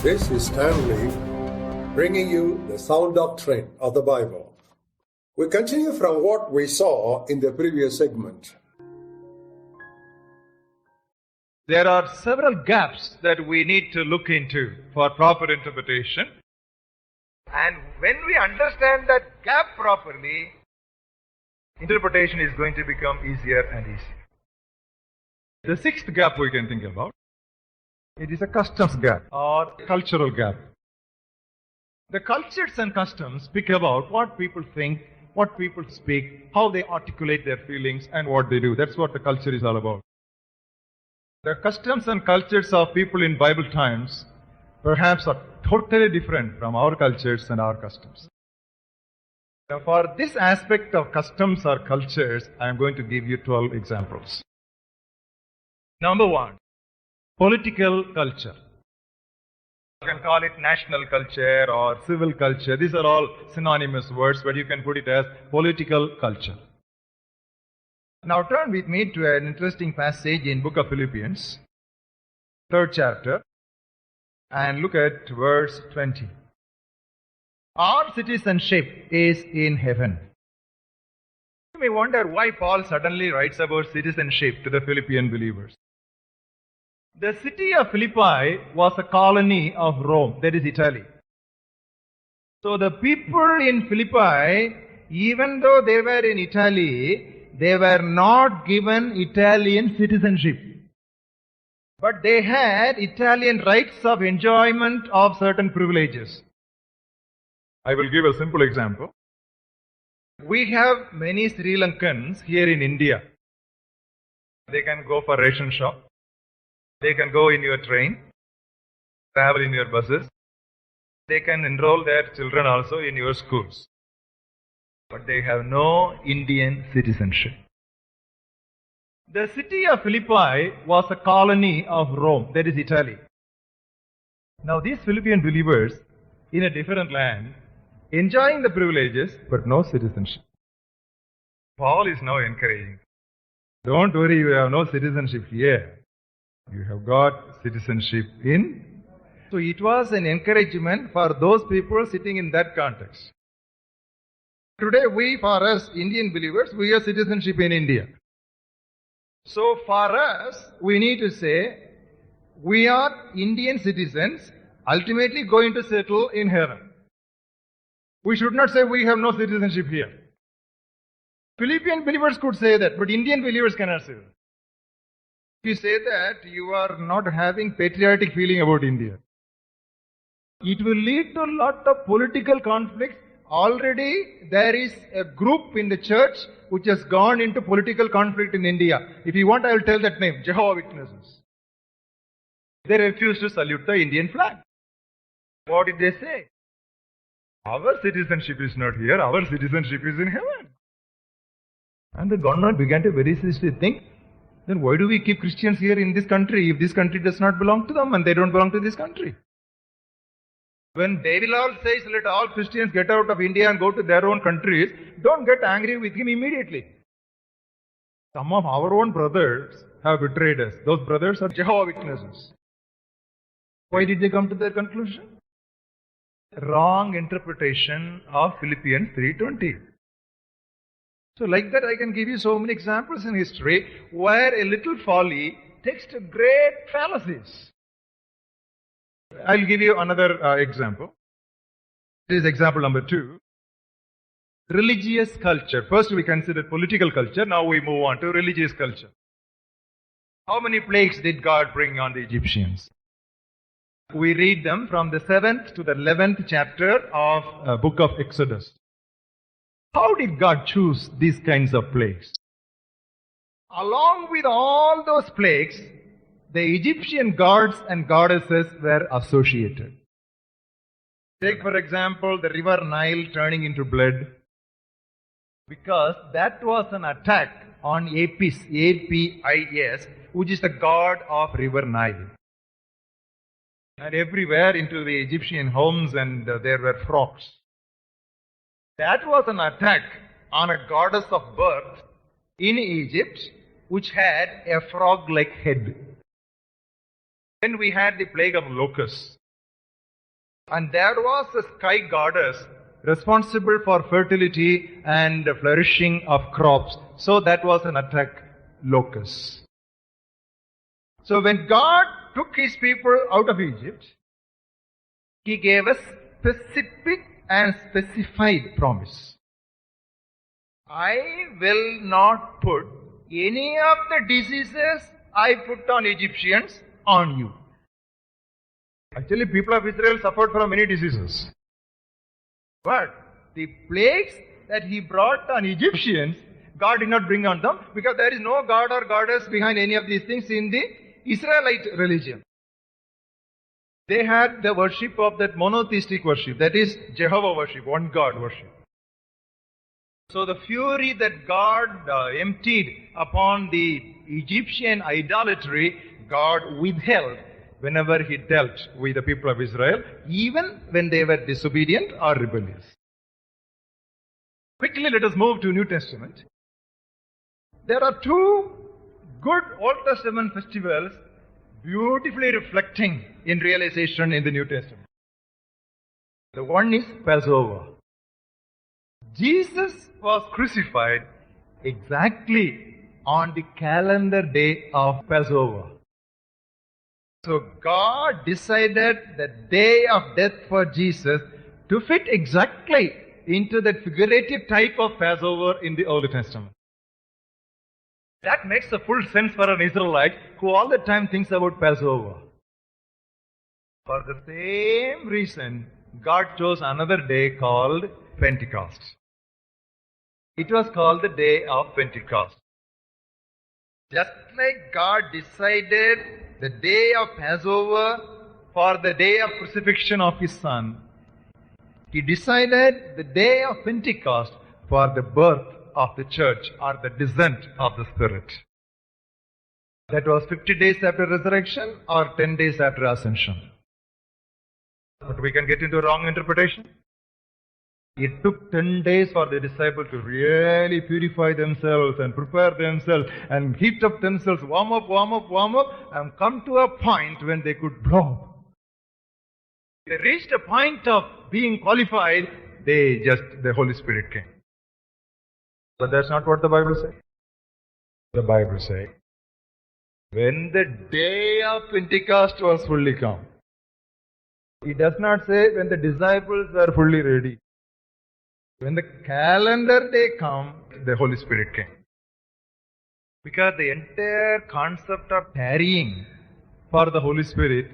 This is Stanley bringing you the sound doctrine of the Bible. We continue from what we saw in the previous segment. There are several gaps that we need to look into for proper interpretation. And when we understand that gap properly, interpretation is going to become easier and easier. The sixth gap we can think about, it is a customs gap or cultural gap. The cultures and customs speak about what people think, what people speak, how they articulate their feelings, and what they do. That's what the culture is all about. The customs and cultures of people in Bible times perhaps are totally different from our cultures and our customs. Now, for this aspect of customs or cultures, I am going to give you 12 examples. Number one, political culture. You can call it national culture or civil culture. These are all synonymous words, but you can put it as political culture. Now turn with me to an interesting passage in book of Philippians, 3rd chapter, and look at verse 20. Our citizenship is in heaven. You may wonder why Paul suddenly writes about citizenship to the Philippian believers. The city of Philippi was a colony of Rome, that is Italy. So the people in Philippi, even though they were in Italy, they were not given Italian citizenship. But they had Italian rights of enjoyment of certain privileges. I will give a simple example. We have many Sri Lankans here in India. They can go for ration shop. They can go in your train, travel in your buses. They can enroll their children also in your schools. But they have no Indian citizenship. The city of Philippi was a colony of Rome, that is Italy. Now these Philippian believers in a different land, enjoying the privileges but no citizenship. Paul is now encouraging. Don't worry, you have no citizenship here. You have got citizenship in. So it was an encouragement for those people sitting in that context. Today for us Indian believers, we have citizenship in India. So for us, we need to say, we are Indian citizens, ultimately going to settle in heaven. We should not say we have no citizenship here. Philippian believers could say that, but Indian believers cannot say that. If you say that, you are not having patriotic feeling about India. It will lead to a lot of political conflicts. Already there is a group in the church which has gone into political conflict in India. If you want, I will tell that name, Jehovah's Witnesses. They refuse to salute the Indian flag. What did they say? Our citizenship is not here, our citizenship is in heaven. And the government began to very seriously think, then why do we keep Christians here in this country if this country does not belong to them and they don't belong to this country? When Devilal says, let all Christians get out of India and go to their own countries, don't get angry with him immediately. Some of our own brothers have betrayed us. Those brothers are Jehovah's Witnesses. Why did they come to that conclusion? Wrong interpretation of Philippians 3:20. So like that I can give you so many examples in history where a little folly takes to great fallacies. I'll give you another example. This is example number 2. Religious culture. First we considered political culture, now we move on to religious culture. How many plagues did God bring on the Egyptians? We read them from the 7th to the 11th chapter of book of Exodus. How did God choose these kinds of plagues? Along with all those plagues, the Egyptian gods and goddesses were associated. Take for example the river Nile turning into blood. Because that was an attack on Apis, A-P-I-S, which is the god of river Nile. And everywhere into the Egyptian homes and there were frogs. That was an attack on a goddess of birth in Egypt which had a frog-like head. Then we had the plague of locusts. And there was a sky goddess responsible for fertility and flourishing of crops. So that was an attack locus. So when God took his people out of Egypt, he gave a specific and specified promise. I will not put any of the diseases I put on Egyptians on you. Actually, people of Israel suffered from many diseases. But the plagues that he brought on Egyptians, God did not bring on them, because there is no god or goddess behind any of these things in the Israelite religion. They had the worship of that monotheistic worship, that is Jehovah worship, one God worship. So the fury that God emptied upon the Egyptian idolatry, God withheld whenever he dealt with the people of Israel, even when they were disobedient or rebellious. Quickly, let us move to New Testament. There are two good Old Testament festivals beautifully reflecting in realization in the New Testament. The one is Passover. Jesus was crucified exactly on the calendar day of Passover. So God decided the day of death for Jesus to fit exactly into that figurative type of Passover in the Old Testament. That makes a full sense for an Israelite who all the time thinks about Passover. For the same reason, God chose another day called Pentecost. It was called the day of Pentecost. Just like God decided the day of Passover for the day of crucifixion of his Son, he decided the day of Pentecost for the birth of the church or the descent of the Spirit. That was 50 days after resurrection or 10 days after ascension. But we can get into wrong interpretation. It took 10 days for the disciples to really purify themselves and prepare themselves and heat up themselves, warm up, and come to a point when they could blow. They reached a point of being qualified, the Holy Spirit came. But that's not what the Bible says. The Bible says, when the day of Pentecost was fully come. It does not say when the disciples were fully ready. When the calendar day come, the Holy Spirit came. Because the entire concept of tarrying for the Holy Spirit,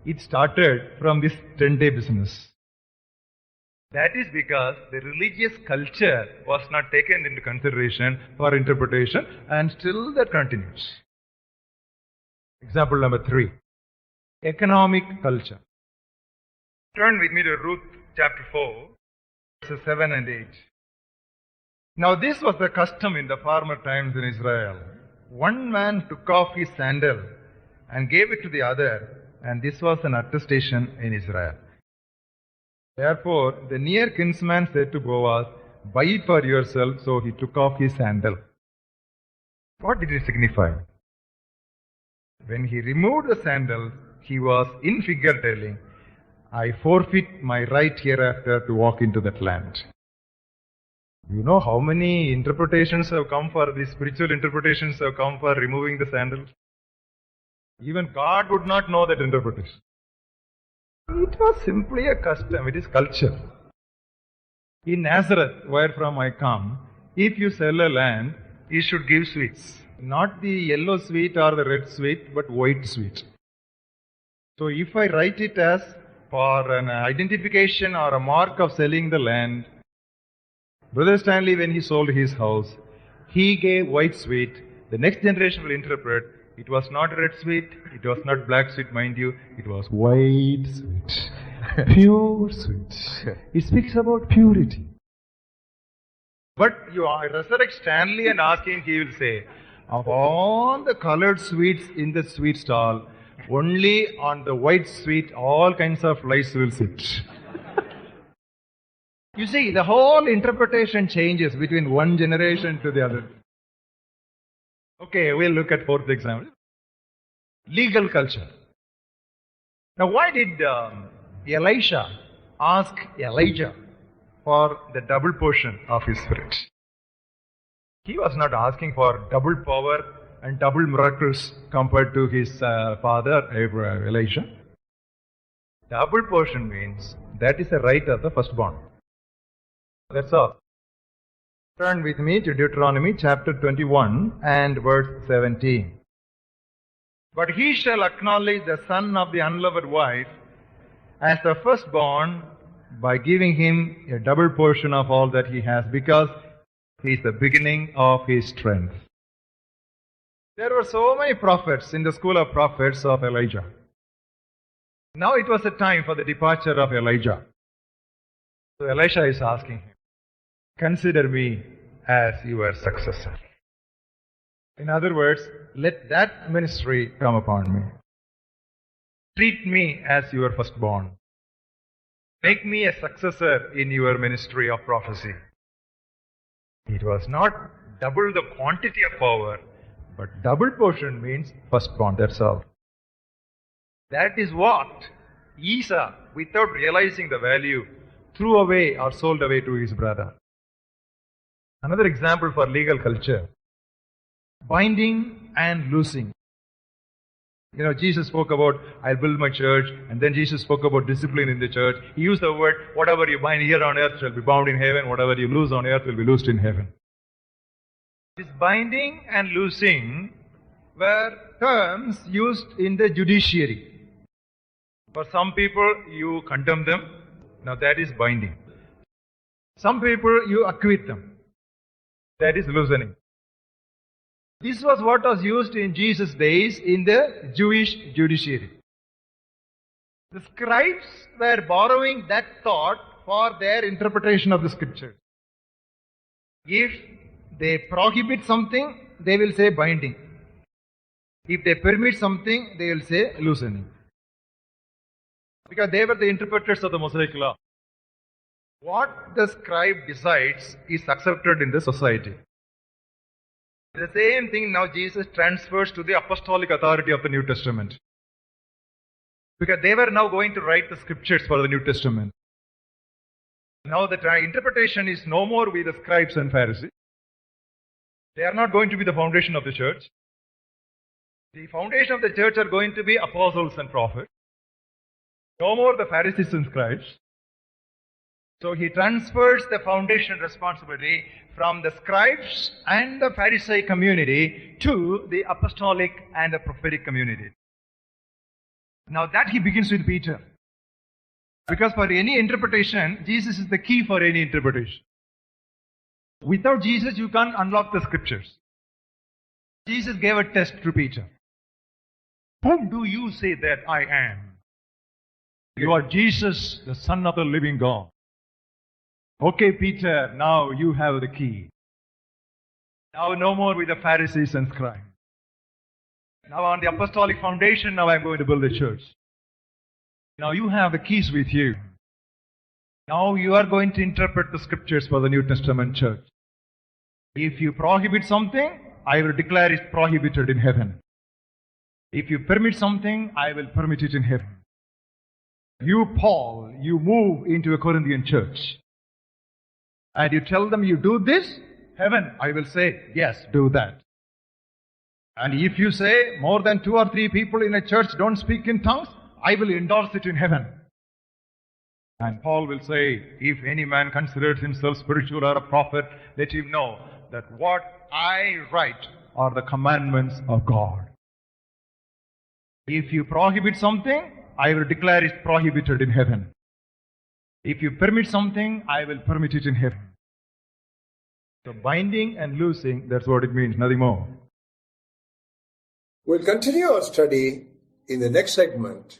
it started from this 10-day business. That is because the religious culture was not taken into consideration for interpretation, and still that continues. Example number 3. Economic culture. Turn with me to Ruth chapter 4. Verses 7 and 8. Now this was the custom in the former times in Israel. One man took off his sandal and gave it to the other, and this was an attestation in Israel. Therefore the near kinsman said to Boaz, buy it for yourself, so he took off his sandal. What did it signify? When he removed the sandals, he was in figure telling, I forfeit my right hereafter to walk into that land. You know how many interpretations have come for these spiritual interpretations have come for removing the sandals? Even God would not know that interpretation. It was simply a custom, it is culture. In Nazareth, where from I come, if you sell a land, you should give sweets. Not the yellow sweet or the red sweet, but white sweet. So if I write it as for an identification or a mark of selling the land, Brother Stanley, when he sold his house, he gave white sweet. The next generation will interpret, it was not red sweet, it was not black sweet, mind you, it was white sweet. Pure sweet. It speaks about purity. But you resurrect Stanley and ask him, he will say, of all the colored sweets in the sweet stall, only on the white sweet all kinds of lice will sit. You see, the whole interpretation changes between one generation to the other. Okay, we'll look at fourth example. Legal culture. Now why did Elisha ask Elijah for the double portion of his spirit. He was not asking for double power and double miracles compared to his father Elijah. Double portion means that is the right of the firstborn. That's all. Turn with me to Deuteronomy chapter 21 and verse 17. But he shall acknowledge the son of the unloved wife as the firstborn by giving him a double portion of all that he has, because he is the beginning of his strength. There were so many prophets in the school of prophets of Elijah. Now it was the time for the departure of Elijah. So Elisha is asking him, consider me as your successor. In other words, let that ministry come upon me. Treat me as your firstborn. Make me a successor in your ministry of prophecy. It was not double the quantity of power, but double portion means firstborn, that's all. That is what Esau, without realizing the value, threw away or sold away to his brother. Another example for legal culture: binding and loosing. Jesus spoke about, I'll build my church, and then Jesus spoke about discipline in the church. He used the word, whatever you bind here on earth shall be bound in heaven, whatever you loose on earth will be loosed in heaven. This binding and loosing were terms used in the judiciary. For some people, you condemn them. Now that is binding. Some people, you acquit them. That is loosening. This was what was used in Jesus' days in the Jewish judiciary. The scribes were borrowing that thought for their interpretation of the scriptures. If they prohibit something, they will say binding. If they permit something, they will say loosening. Because they were the interpreters of the Mosaic law. What the scribe decides is accepted in the society. The same thing now Jesus transfers to the apostolic authority of the New Testament. Because they were now going to write the scriptures for the New Testament. Now the interpretation is no more with the scribes and Pharisees. They are not going to be the foundation of the church. The foundation of the church are going to be apostles and prophets. No more the Pharisees and scribes. So he transfers the foundation responsibility from the scribes and the Pharisee community to the apostolic and the prophetic community. Now that he begins with Peter. Because for any interpretation, Jesus is the key for any interpretation. Without Jesus, you can't unlock the scriptures. Jesus gave a test to Peter. Whom do you say that I am? You are Jesus, the Son of the living God. Okay, Peter, now you have the key. Now no more with the Pharisees and scribes. Now on the apostolic foundation, now I'm going to build a church. Now you have the keys with you. Now you are going to interpret the scriptures for the New Testament church. If you prohibit something, I will declare it prohibited in heaven. If you permit something, I will permit it in heaven. You, Paul, you move into a Corinthian church. And you tell them you do this, heaven, I will say, yes, do that. And if you say more than 2 or 3 people in a church don't speak in tongues, I will endorse it in heaven. And Paul will say, if any man considers himself spiritual or a prophet, let him know that what I write are the commandments of God. If you prohibit something, I will declare it prohibited in heaven. If you permit something, I will permit it in heaven. So binding and loosing, that's what it means, nothing more. We'll continue our study in the next segment